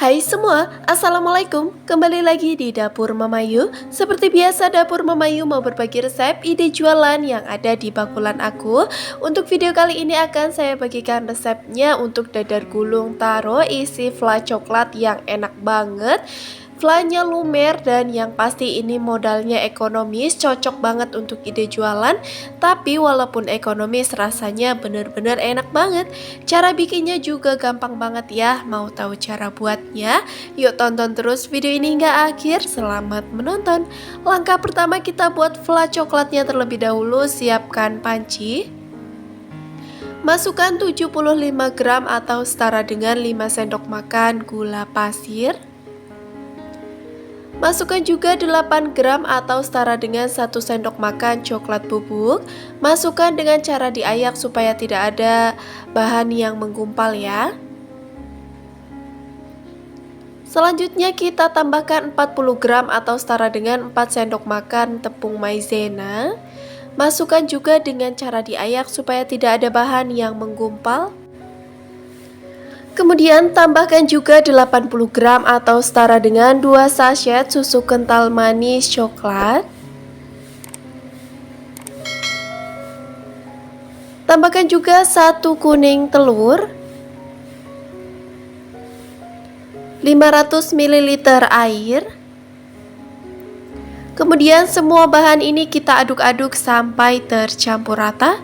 Hai semua, Assalamualaikum. Kembali lagi di Dapur Mamayu. Seperti biasa, Dapur Mamayu mau berbagi resep ide jualan yang ada di bakulan aku. Untuk video kali ini akan saya bagikan resepnya untuk dadar gulung taro isi fla coklat yang enak banget. Flanya lumer dan yang pasti ini modalnya ekonomis, cocok banget untuk ide jualan. Tapi walaupun ekonomis rasanya bener-bener enak banget. Cara bikinnya juga gampang banget ya. Mau tahu cara buatnya? Yuk tonton terus video ini hingga akhir. Selamat menonton. Langkah pertama kita buat fla coklatnya terlebih dahulu. Siapkan panci. Masukkan 75 gram atau setara dengan 5 sendok makan gula pasir. Masukkan juga 8 gram atau setara dengan 1 sendok makan coklat bubuk. Masukkan dengan cara diayak supaya tidak ada bahan yang menggumpal ya. Selanjutnya kita tambahkan 40 gram atau setara dengan 4 sendok makan tepung maizena. Masukkan juga dengan cara diayak supaya tidak ada bahan yang menggumpal. Kemudian tambahkan juga 80 gram atau setara dengan 2 sachet susu kental manis coklat. Tambahkan juga 1 kuning telur, 500 ml air. Kemudian semua bahan ini kita aduk-aduk sampai tercampur rata.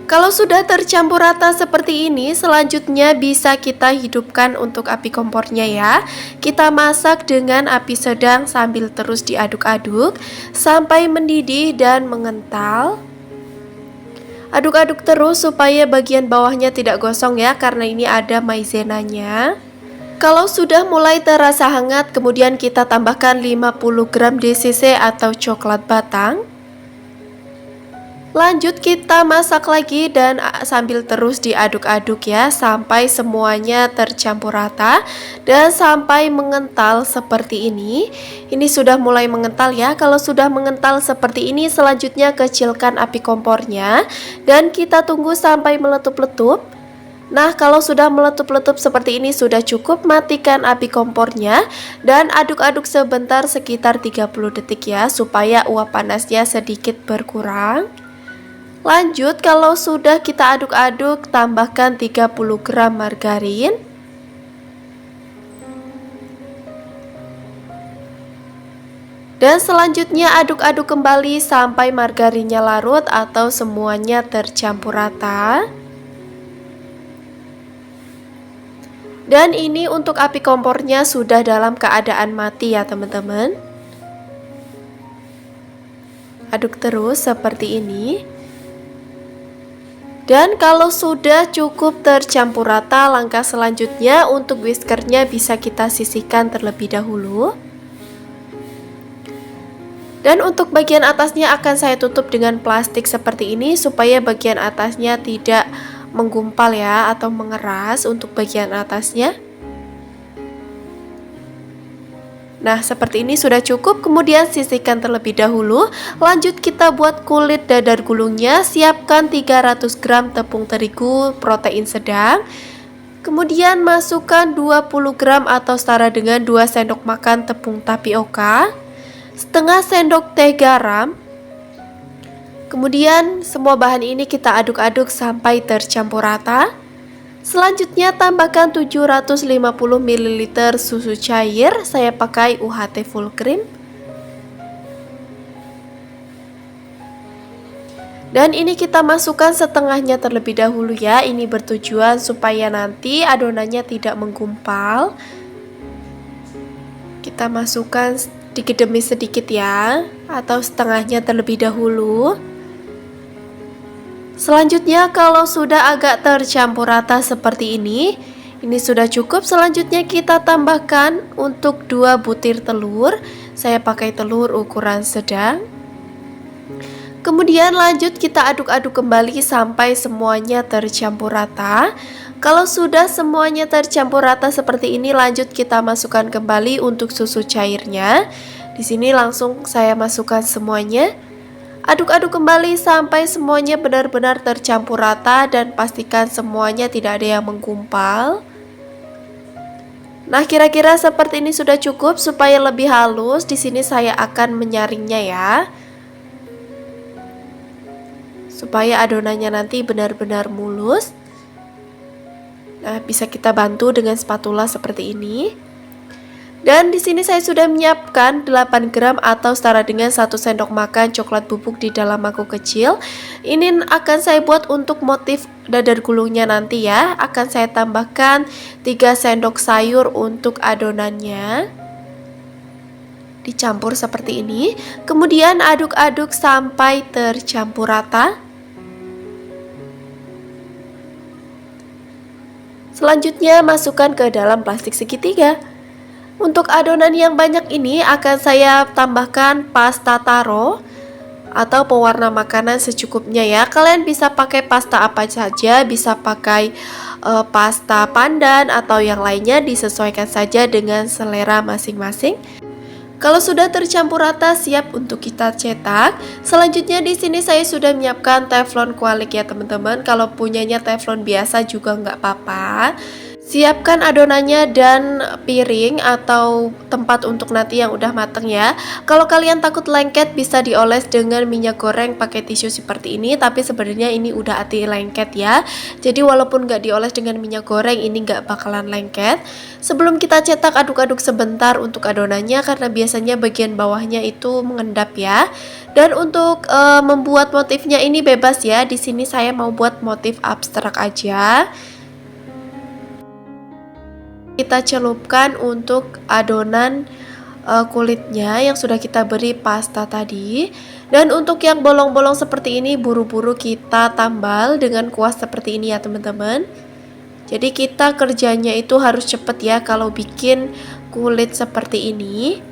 Kalau sudah tercampur rata seperti ini, selanjutnya bisa kita hidupkan untuk api kompornya ya. Kita masak dengan api sedang sambil terus diaduk-aduk sampai mendidih dan mengental. Aduk-aduk terus supaya bagian bawahnya tidak gosong ya, karena ini ada maizenanya. Kalau sudah mulai terasa hangat, kemudian kita tambahkan 50 gram DCC atau coklat batang. Lanjut kita masak lagi dan sambil terus diaduk-aduk ya sampai semuanya tercampur rata dan sampai mengental seperti ini. Ini sudah mulai mengental ya. Kalau sudah mengental seperti ini, selanjutnya kecilkan api kompornya dan kita tunggu sampai meletup-letup. Nah, kalau sudah meletup-letup seperti ini sudah cukup, matikan api kompornya dan aduk-aduk sebentar sekitar 30 detik ya supaya uap panasnya sedikit berkurang. Lanjut, kalau sudah kita aduk-aduk, tambahkan 30 gram margarin. Dan selanjutnya aduk-aduk kembali sampai margarinnya larut atau semuanya tercampur rata. Dan ini untuk api kompornya sudah dalam keadaan mati ya teman-teman. Aduk terus seperti ini. Dan kalau sudah cukup tercampur rata, langkah selanjutnya untuk whiskernya bisa kita sisihkan terlebih dahulu. Dan untuk bagian atasnya akan saya tutup dengan plastik seperti ini supaya bagian atasnya tidak menggumpal ya atau mengeras untuk bagian atasnya. Nah, seperti ini sudah cukup, kemudian sisihkan terlebih dahulu. Lanjut kita buat kulit dadar gulungnya. Siapkan 300 gram tepung terigu protein sedang. Kemudian masukkan 20 gram atau setara dengan 2 sendok makan tepung tapioka, setengah sendok teh garam. Kemudian semua bahan ini kita aduk-aduk sampai tercampur rata. Selanjutnya tambahkan 750 ml susu cair, saya pakai UHT full cream. Dan ini kita masukkan setengahnya terlebih dahulu ya, ini bertujuan supaya nanti adonannya tidak menggumpal. Kita masukkan sedikit demi sedikit ya, atau setengahnya terlebih dahulu. Selanjutnya kalau sudah agak tercampur rata seperti ini sudah cukup. Selanjutnya kita tambahkan untuk 2 butir telur. Saya pakai telur ukuran sedang. Kemudian lanjut kita aduk-aduk kembali sampai semuanya tercampur rata. Kalau sudah semuanya tercampur rata seperti ini, lanjut kita masukkan kembali untuk susu cairnya. Di sini langsung saya masukkan semuanya. Aduk-aduk kembali sampai semuanya benar-benar tercampur rata dan pastikan semuanya tidak ada yang menggumpal. Nah, kira-kira seperti ini sudah cukup. Supaya lebih halus, di sini saya akan menyaringnya ya. Supaya adonannya nanti benar-benar mulus. Nah, bisa kita bantu dengan spatula seperti ini. Dan di sini saya sudah menyiapkan 8 gram atau setara dengan 1 sendok makan coklat bubuk di dalam mangkuk kecil. Ini akan saya buat untuk motif dadar gulungnya nanti ya. Akan saya tambahkan 3 sendok sayur untuk adonannya. Dicampur seperti ini. Kemudian aduk-aduk sampai tercampur rata. Selanjutnya masukkan ke dalam plastik segitiga. Untuk adonan yang banyak ini akan saya tambahkan pasta taro atau pewarna makanan secukupnya ya. Kalian bisa pakai pasta apa saja, bisa pakai pasta pandan atau yang lainnya, disesuaikan saja dengan selera masing-masing. Kalau sudah tercampur rata, siap untuk kita cetak. Selanjutnya di sini saya sudah menyiapkan teflon kualik ya teman-teman. Kalau punyanya teflon biasa juga nggak apa-apa. Siapkan adonannya dan piring atau tempat untuk nanti yang udah mateng ya. Kalau kalian takut lengket, bisa dioles dengan minyak goreng pakai tisu seperti ini. Tapi sebenarnya ini udah anti lengket ya. Jadi walaupun nggak dioles dengan minyak goreng, ini nggak bakalan lengket. Sebelum kita cetak, aduk-aduk sebentar untuk adonannya karena biasanya bagian bawahnya itu mengendap ya. Dan untuk membuat motifnya ini bebas ya. Di sini saya mau buat motif abstrak aja. Kita celupkan untuk adonan kulitnya yang sudah kita beri pasta tadi. Dan untuk yang bolong-bolong seperti ini, buru-buru kita tambal dengan kuas seperti ini ya teman-teman. Jadi kita kerjanya itu harus cepet ya kalau bikin kulit seperti ini.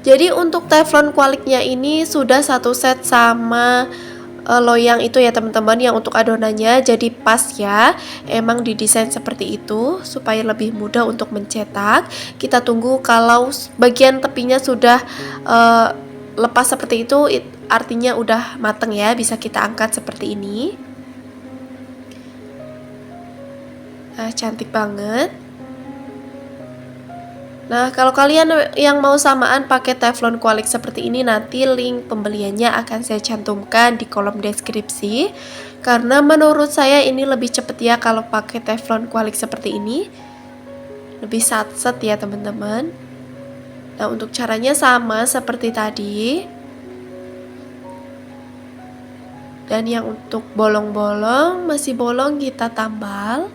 Jadi untuk teflon kualiknya ini sudah satu set sama loyang itu ya teman-teman, yang untuk adonannya, jadi pas ya. Emang didesain seperti itu supaya lebih mudah untuk mencetak. Kita tunggu kalau bagian tepinya sudah lepas seperti itu, artinya udah mateng ya, bisa kita angkat seperti ini. Nah, cantik banget. Nah, kalau kalian yang mau samaan pakai teflon kualik seperti ini, nanti link pembeliannya akan saya cantumkan di kolom deskripsi. Karena menurut saya ini lebih cepet ya kalau pakai teflon kualik seperti ini. Lebih satset ya teman-teman. Nah, untuk caranya sama seperti tadi. Dan yang untuk bolong-bolong, masih bolong kita tambal.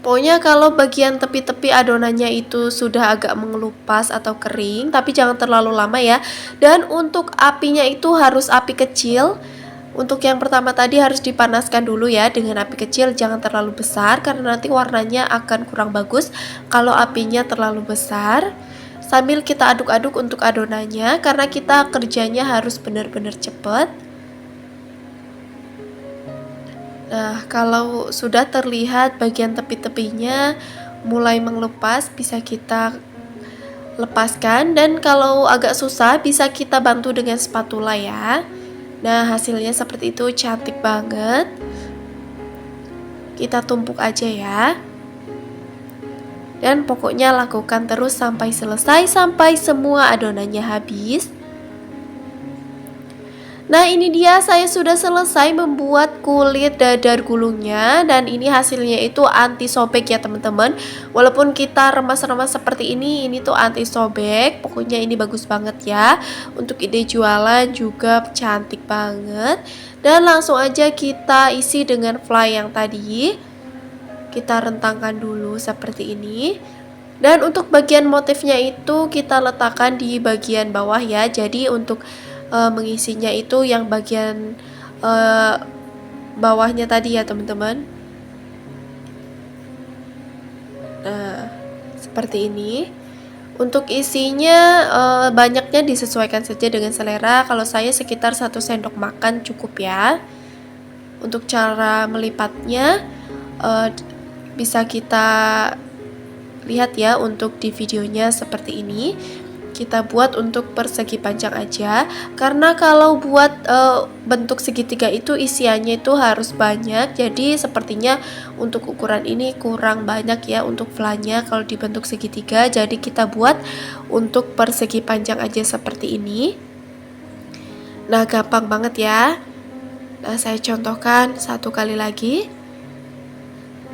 Pokoknya kalau bagian tepi-tepi adonannya itu sudah agak mengelupas atau kering, tapi jangan terlalu lama ya. Dan untuk apinya itu harus api kecil. Untuk yang pertama tadi harus dipanaskan dulu ya dengan api kecil, jangan terlalu besar karena nanti warnanya akan kurang bagus kalau apinya terlalu besar. Sambil kita aduk-aduk untuk adonannya karena kita kerjanya harus benar-benar cepat. Nah, kalau sudah terlihat bagian tepi-tepinya mulai mengelupas, bisa kita lepaskan. Dan kalau agak susah, bisa kita bantu dengan spatula ya. Nah, hasilnya seperti itu, cantik banget. Kita tumpuk aja ya. Dan pokoknya lakukan terus sampai selesai, sampai semua adonannya habis. Nah, ini dia, saya sudah selesai membuat kulit dadar gulungnya. Dan ini hasilnya itu anti sobek ya teman-teman. Walaupun kita remas-remas seperti ini tuh anti sobek. Pokoknya ini bagus banget ya. Untuk ide jualan juga cantik banget. Dan langsung aja kita isi dengan fly yang tadi. Kita rentangkan dulu seperti ini. Dan untuk bagian motifnya itu kita letakkan di bagian bawah ya. Jadi untuk mengisinya itu yang bagian bawahnya tadi ya teman-teman. Nah, seperti ini. Untuk isinya banyaknya disesuaikan saja dengan selera. Kalau saya sekitar 1 sendok makan cukup ya. Untuk cara melipatnya bisa kita lihat ya untuk di videonya seperti ini. kita buat untuk persegi panjang aja, karena kalau buat bentuk segitiga itu isiannya itu harus banyak, jadi sepertinya untuk ukuran ini kurang banyak ya untuk flanya kalau dibentuk segitiga, jadi kita buat untuk persegi panjang aja seperti ini. Nah, gampang banget ya. Nah, saya contohkan satu kali lagi.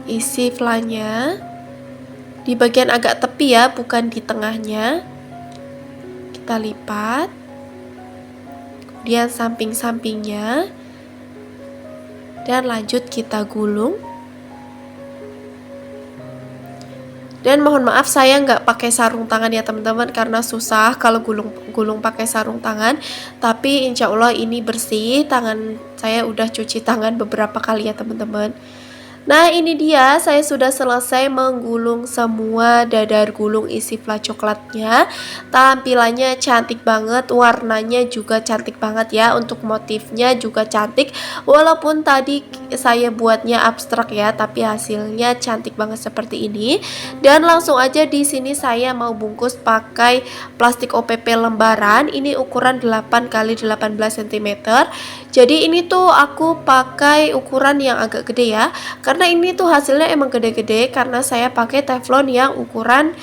Isi flanya di bagian agak tepi ya, bukan di tengahnya. Kita lipat, kemudian samping-sampingnya, dan lanjut kita gulung. Dan mohon maaf saya nggak pakai sarung tangan ya teman-teman, karena susah kalau gulung pakai sarung tangan. Tapi insya Allah ini bersih, tangan saya udah cuci tangan beberapa kali ya teman-teman. Nah, ini dia, saya sudah selesai menggulung semua dadar gulung isi fla coklatnya. Tampilannya cantik banget, warnanya juga cantik banget ya. Untuk motifnya juga cantik. Walaupun tadi saya buatnya abstrak ya, tapi hasilnya cantik banget seperti ini. Dan langsung aja di sini saya mau bungkus pakai plastik OPP lembaran. Ini ukuran 8 x 18 cm. Jadi ini tuh aku pakai ukuran yang agak gede ya. Karena ini tuh hasilnya emang gede-gede, karena saya pakai teflon yang ukuran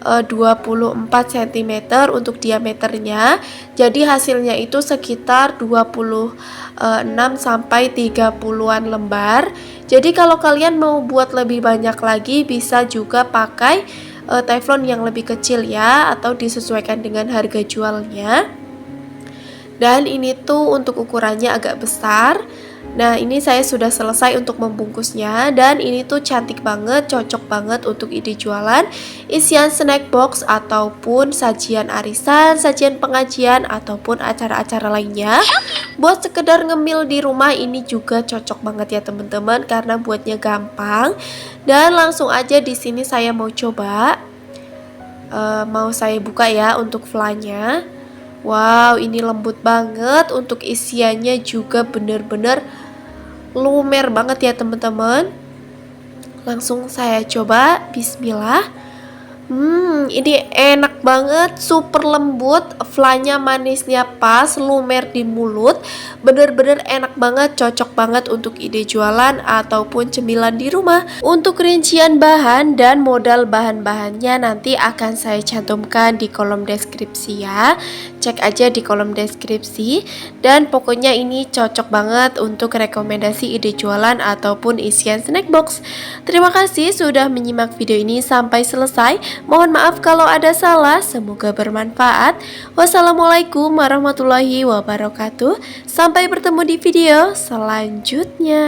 24 cm untuk diameternya. Jadi hasilnya itu sekitar 26 sampai 30-an lembar. Jadi kalau kalian mau buat lebih banyak lagi bisa juga pakai teflon yang lebih kecil ya, atau disesuaikan dengan harga jualnya. Dan ini tuh untuk ukurannya agak besar. Nah, ini saya sudah selesai untuk membungkusnya, dan ini tuh cantik banget, cocok banget untuk ide jualan, isian snack box ataupun sajian arisan, sajian pengajian ataupun acara-acara lainnya. Buat sekedar ngemil di rumah ini juga cocok banget ya teman-teman, karena buatnya gampang. Dan langsung aja di sini saya mau coba, mau saya buka ya untuk flanya. Wow, ini lembut banget, untuk isiannya juga bener-bener lumer banget ya teman-teman. Langsung saya coba, bismillah. Ini enak banget, super lembut, flanya manisnya pas, lumer di mulut, bener-bener enak banget, cocok banget untuk ide jualan ataupun cemilan di rumah. Untuk rincian bahan dan modal bahan-bahannya nanti akan saya cantumkan di kolom deskripsi ya. Cek aja di kolom deskripsi. Dan pokoknya ini cocok banget untuk rekomendasi ide jualan ataupun isian snack box. Terima kasih sudah menyimak video ini sampai selesai. Mohon maaf kalau ada salah, semoga bermanfaat. Wassalamualaikum warahmatullahi wabarakatuh. Sampai bertemu di video selanjutnya.